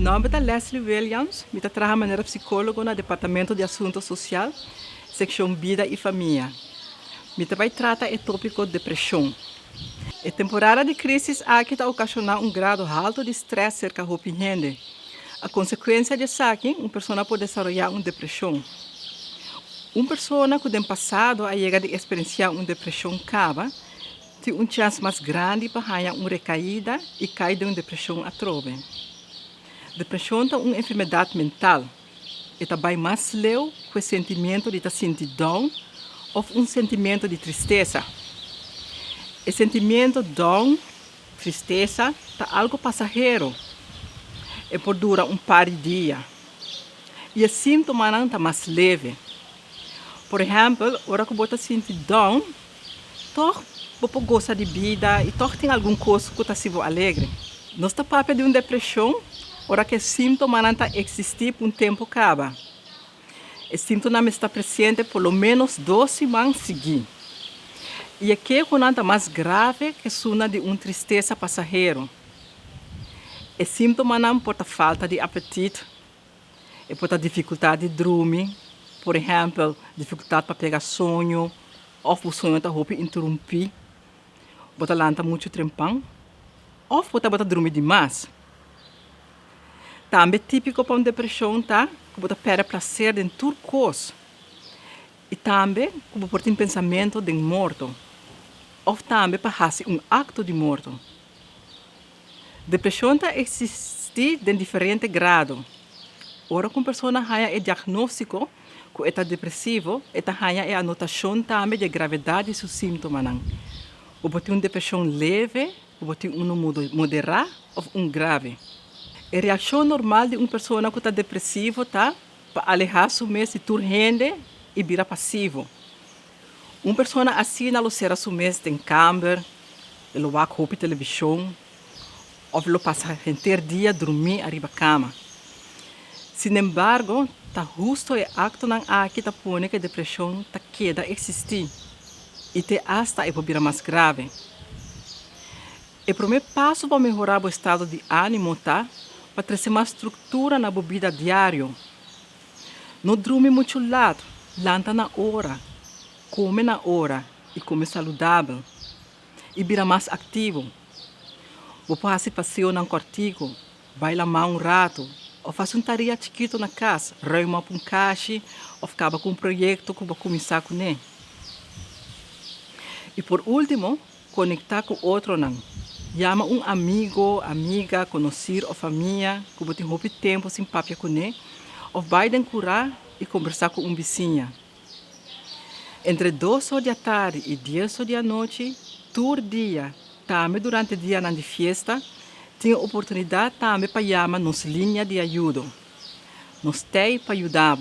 nome é Leslie Williams, eu trabalho como psicólogo no Departamento de Assunto Social, Seção Vida e Família. Eu também trato o tópico de depressão. A temporada de crise aqui está ocasionando grado alto de estresse cerca da gente. A consequência disso aqui, uma pessoa pode desenvolver uma depressão. Uma pessoa que no passado a chega de experienciar uma depressão cava, tem chance mais grande para ganhar uma recaída e cair de uma depressão atrobe. Depressão é uma enfermidade mental e também mais leu com o sentimento de estar sentindo down ou um sentimento de tristeza. O sentimento down, tristeza, é algo passageiro e pode durar um par de dias. E o sintoma não está mais leve. Por exemplo, hora que você se sente down, toch você gosta de vida e toch tem alguma coisa que está sendo alegre. Nós estamos falando de uma depressão, hora que o sintoma não está existir por um tempo acaba. O sintoma está presente por lo menos 2 semanas seguidas. E aqui é mais grave que suna de uma tristeza passageira. O sintoma não pode falta de apetite, e pode ter dificuldade de dormir, por exemplo, dificuldade para pegar sonho, ou o sonho está interrompido, pode lanta muito trempão, ou pode dormir demais. Também típico para uma depressão tá, que pode perder prazer em tudo coisa. E também que pode ter um pensamento de morto. Ou também para fazer um acto de morto. Depressão existe em diferentes grados. Ora, quando a pessoa tem o diagnóstico que está depressivo, ela tem a anotação também de gravidade dos sintomas. Pode ter uma depressão leve, pode ter uma moderada ou um grave. A reação normal de uma pessoa que está depressiva está para alejar-se de tudo rende e virar passivo. Uma pessoa assim não será sumês em câmera, ela vai com televisão, ou ela passa o inteiro dia dormir arriba da cama. Sin embargo, está justo o acto que está pondo que a depressão está queda existir e te hasta virar mais grave. O primeiro passo para melhorar o estado de ânimo está para trazer mais estrutura na vida diária. Não dorme muito lado, lanta na hora, come na hora e come saudável. E vira mais ativo. Você pode passear num quartigo, baila mais um rato, ou faz uma tarefa chiquita na casa, reuma para um caixa, ou acaba com um projeto que vai começar com ele. E por último, conectar com outro não. Chama um amigo, amiga, conhecer ou família, que você tem tempo sem papo com ele, ou vai curar e conversar com um vizinho. Entre 2 horas da tarde e 10 horas da noite, todo dia, também durante o dia de festa, tem a oportunidade também para chamar nossa linha de ajuda. Nós temos para ajudar.